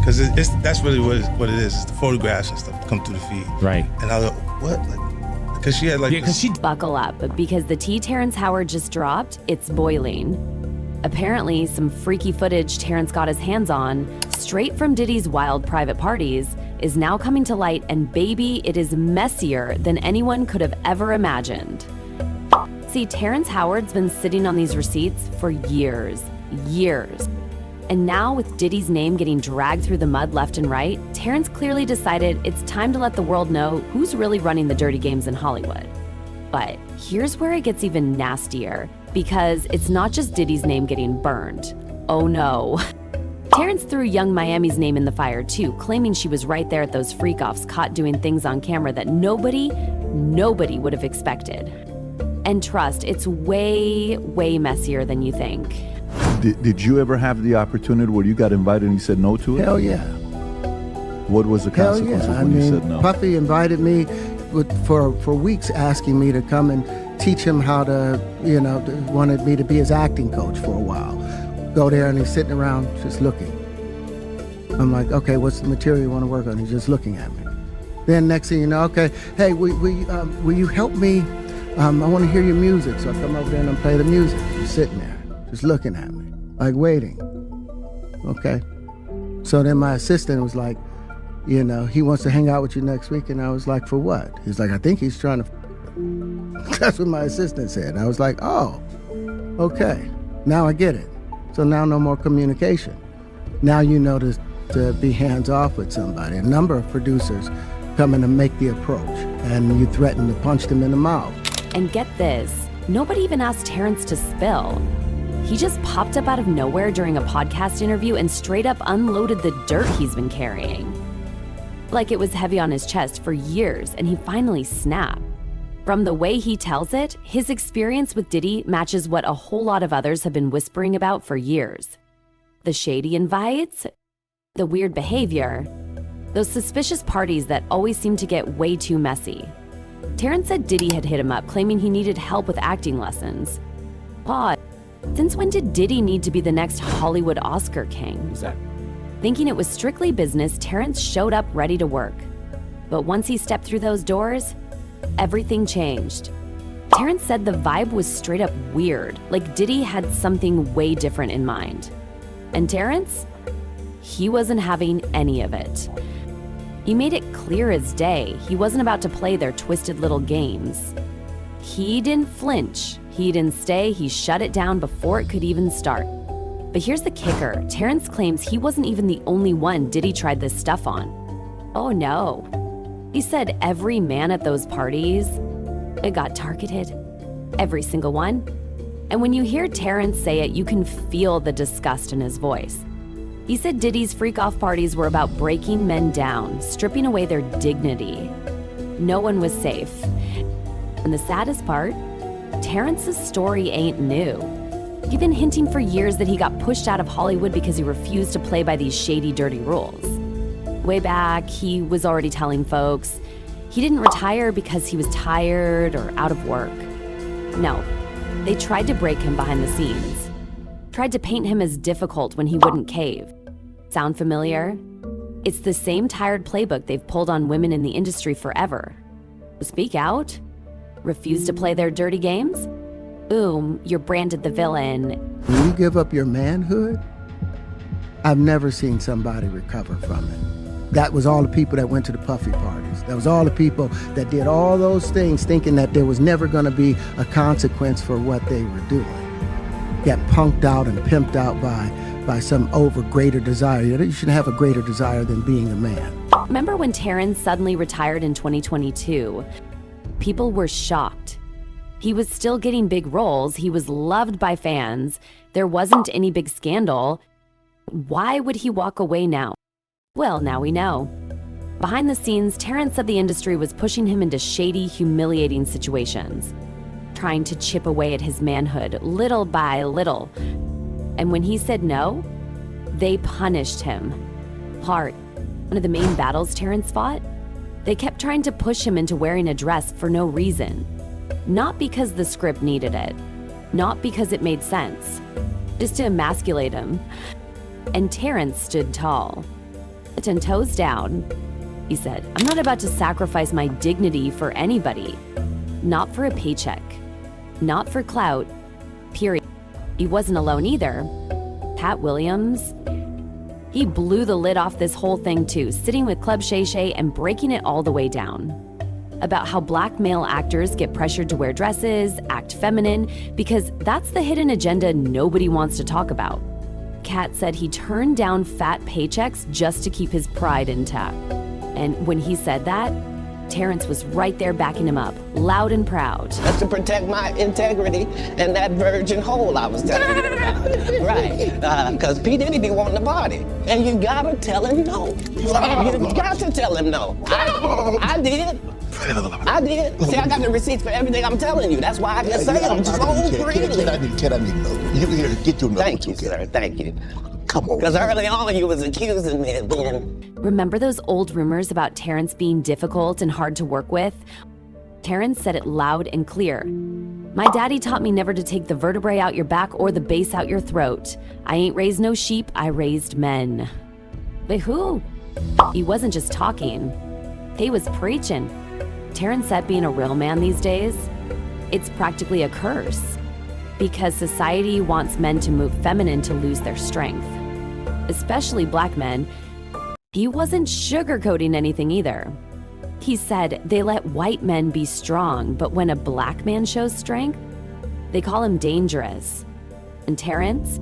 because that's really what it is. It's the photographs and stuff that come through the feed. Right. And I was like, what? Like, because she had like, because she Buckle up, because the tea Terrence Howard just dropped, it's boiling. Apparently, some freaky footage Terrence got his hands on, straight from Diddy's wild private parties, is now coming to light, and baby, it is messier than anyone could have ever imagined. See, Terrence Howard's been sitting on these receipts for years. And now with Diddy's name getting dragged through the mud left and right, Terrence clearly decided it's time to let the world know who's really running the dirty games in Hollywood. But here's where it gets even nastier, because it's not just Diddy's name getting burned. Oh no. Terrence threw young Miami's name in the fire too, claiming she was right there at those freak-offs caught doing things on camera that nobody would have expected. And trust, it's way messier than you think. Did you ever have the opportunity where you got invited and you said no to it? Hell yeah. What was the consequences when you said no? Puffy invited me for weeks, asking me to come and teach him how to, wanted me to be his acting coach for a while. Go there and he's sitting around just looking. I'm like, okay, what's the material you want to work on? He's just looking at me. Then next thing you know, okay, hey, will you help me? I want to hear your music. So I come over there and I play the music. He's sitting there, just looking at me, like waiting. Okay. So then my assistant was like, he wants to hang out with you next week. And I was like, for what? He's like, I think he's trying to. That's what my assistant said. I was like, oh, okay. Now I get it. So now no more communication. Now you know to be hands off with somebody. A number of producers come in and make the approach, and you threaten to punch them in the mouth. And get this, nobody even asked Terrence to spill. He just popped up out of nowhere during a podcast interview and straight up unloaded the dirt he's been carrying. Like it was heavy on his chest for years, and he finally snapped. From the way he tells it, his experience with Diddy matches what a whole lot of others have been whispering about for years. The shady invites, the weird behavior, those suspicious parties that always seem to get way too messy. Terrence said Diddy had hit him up, claiming he needed help with acting lessons. Pause. Since when did Diddy need to be the next Hollywood Oscar king? Exactly. Thinking it was strictly business, Terrence showed up ready to work. But once he stepped through those doors, everything changed. Terrence said the vibe was straight up weird, like Diddy had something way different in mind. And Terrence? He wasn't having any of it. He made it clear as day he wasn't about to play their twisted little games. He didn't flinch. He didn't stay. He shut it down before it could even start. But here's the kicker. Terrence claims he wasn't even the only one Diddy tried this stuff on. Oh no. He said every man at those parties, it got targeted. Every single one. And when you hear Terrence say it, you can feel the disgust in his voice. He said Diddy's freak-off parties were about breaking men down, stripping away their dignity. No one was safe. And the saddest part, Terrence's story ain't new. He'd been hinting for years that he got pushed out of Hollywood because he refused to play by these shady, dirty rules. Way back, he was already telling folks he didn't retire because he was tired or out of work. No, they tried to break him behind the scenes. Tried to paint him as difficult when he wouldn't cave. Sound familiar? It's the same tired playbook they've pulled on women in the industry forever. Speak out? Refuse to play their dirty games? Boom, you're branded the villain. When you give up your manhood, I've never seen somebody recover from it. That was all the people that went to the Puffy parties. That was all the people that did all those things thinking that there was never going to be a consequence for what they were doing. Got punked out and pimped out by some greater desire. You shouldn't have a greater desire than being a man. Remember when Terrence suddenly retired in 2022? People were shocked. He was still getting big roles. He was loved by fans. There wasn't any big scandal. Why would he walk away now? Well, now we know. Behind the scenes, Terrence said the industry was pushing him into shady, humiliating situations, trying to chip away at his manhood little by little. And when he said no, they punished him hard. One of the main battles Terrence fought, they kept trying to push him into wearing a dress for no reason. Not because the script needed it, not because it made sense, just to emasculate him. And Terrence stood tall. And toes down. He said, "I'm not about to sacrifice my dignity for anybody. Not for a paycheck. Not for clout. Period." He wasn't alone either. Pat Williams, he blew the lid off this whole thing too, sitting with Club Shay Shay and breaking it all the way down. About how black male actors get pressured to wear dresses, act feminine, because that's the hidden agenda nobody wants to talk about. Cat said he turned down fat paychecks just to keep his pride intact. And when he said that, Terrence was right there backing him up, loud and proud. That's to protect my integrity and that virgin hole I was telling you about. Right, because P. Diddy be wanting to party. And you gotta tell him no. You got to tell him no. I did. I did. See, I got the receipts for everything I'm telling you. That's why I can say them so freely. Can I need no? You here, get your number. Thank you, sir. Thank you. Come on. Because early on you was accusing me of being... Remember those old rumors about Terrence being difficult and hard to work with? Terrence said it loud and clear. "My daddy taught me never to take the vertebrae out your back or the base out your throat. I ain't raised no sheep, I raised men." But who? He wasn't just talking. He was preaching. Terrence said being a real man these days, it's practically a curse. Because society wants men to move feminine to lose their strength. Especially black men. He wasn't sugarcoating anything either. He said they let white men be strong, but when a black man shows strength, they call him dangerous. And Terrence,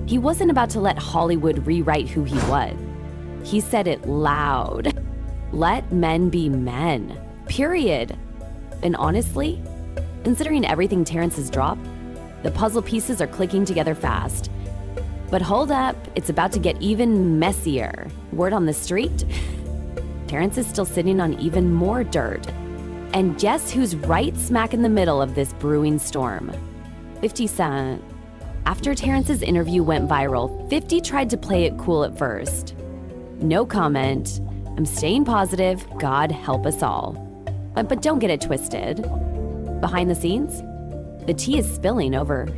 he wasn't about to let Hollywood rewrite who he was. He said it loud. Let men be men. Period. And honestly, considering everything Terrence has dropped, the puzzle pieces are clicking together fast. But hold up, it's about to get even messier. Word on the street? Terrence is still sitting on even more dirt. And guess who's right smack in the middle of this brewing storm? 50 Cent. After Terrence's interview went viral, 50 tried to play it cool at first. No comment. I'm staying positive. God help us all. But don't get it twisted. Behind the scenes, the tea is spilling over.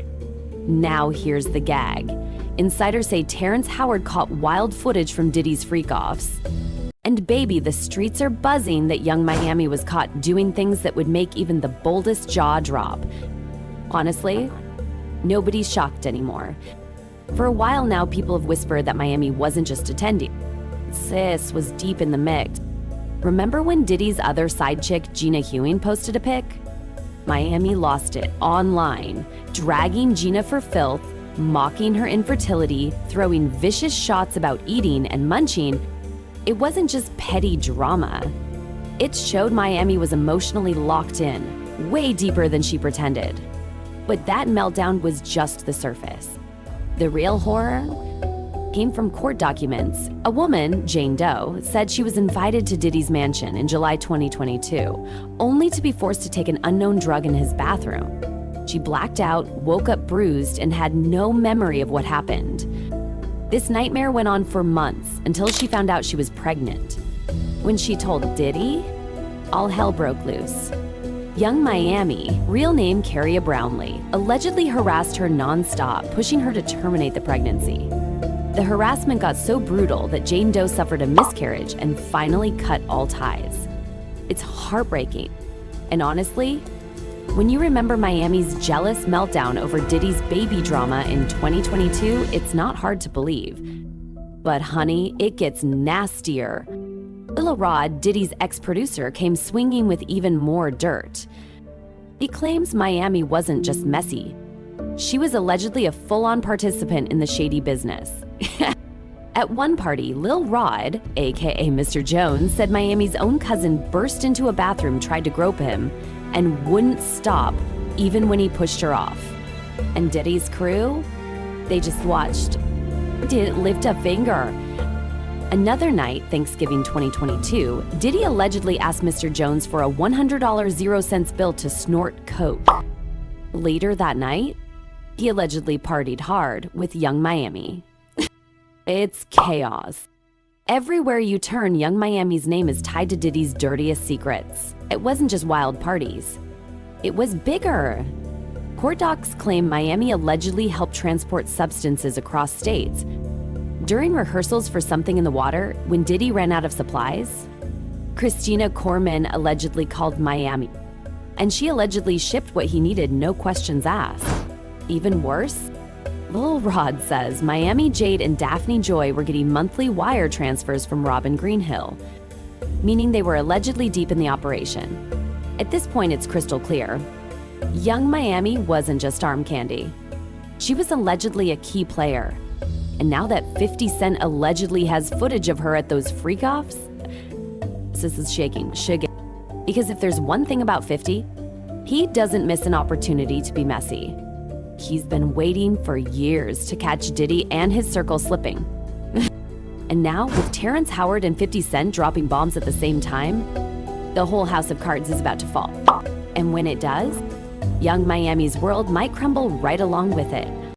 Now here's the gag. Insiders say Terrence Howard caught wild footage from Diddy's freak-offs. And baby, the streets are buzzing that Young Miami was caught doing things that would make even the boldest jaw drop. Honestly, nobody's shocked anymore. For a while now, people have whispered that Miami wasn't just attending. Sis was deep in the mix. Remember when Diddy's other side chick, Gina Hewing, posted a pic? Miami lost it online, dragging Gina for filth, mocking her infertility, throwing vicious shots about eating and munching. It wasn't just petty drama. It showed Miami was emotionally locked in, way deeper than she pretended. But that meltdown was just the surface. The real horror came from court documents. A woman, Jane Doe, said she was invited to Diddy's mansion in July 2022, only to be forced to take an unknown drug in his bathroom. She blacked out, woke up bruised, and had no memory of what happened. This nightmare went on for months until she found out she was pregnant. When she told Diddy, all hell broke loose. Young Miami, real name Carrie Brownlee, allegedly harassed her nonstop, pushing her to terminate the pregnancy. The harassment got so brutal that Jane Doe suffered a miscarriage and finally cut all ties. It's heartbreaking. And honestly, when you remember Miami's jealous meltdown over Diddy's baby drama in 2022, it's not hard to believe. But honey, it gets nastier. Lil Rod, Diddy's ex-producer, came swinging with even more dirt. He claims Miami wasn't just messy. She was allegedly a full-on participant in the shady business. At one party, Lil Rod, aka Mr. Jones, said Miami's own cousin burst into a bathroom, tried to grope him, and wouldn't stop even when he pushed her off. And Diddy's crew? They just watched. Didn't lift a finger. Another night, Thanksgiving 2022, Diddy allegedly asked Mr. Jones for a $100 0-cents bill to snort coke. Later that night, he allegedly partied hard with Young Miami. It's chaos. Everywhere you turn, Young Miami's name is tied to Diddy's dirtiest secrets. It wasn't just wild parties. It was bigger. Court docs claim Miami allegedly helped transport substances across states. During rehearsals for Something in the Water, when Diddy ran out of supplies, Christina Corman allegedly called Miami, and she allegedly shipped what he needed, no questions asked. Even worse, Lil Rod says Miami Jade and Daphne Joy were getting monthly wire transfers from Robin Greenhill, meaning they were allegedly deep in the operation. At this point, it's crystal clear. Young Miami wasn't just arm candy. She was allegedly a key player. And now that 50 Cent allegedly has footage of her at those freak-offs, this is shaking. Because if there's one thing about 50, he doesn't miss an opportunity to be messy. He's been waiting for years to catch Diddy and his circle slipping. And now, with Terrence Howard and 50 Cent dropping bombs at the same time, the whole house of cards is about to fall. And when it does, Young Miami's world might crumble right along with it.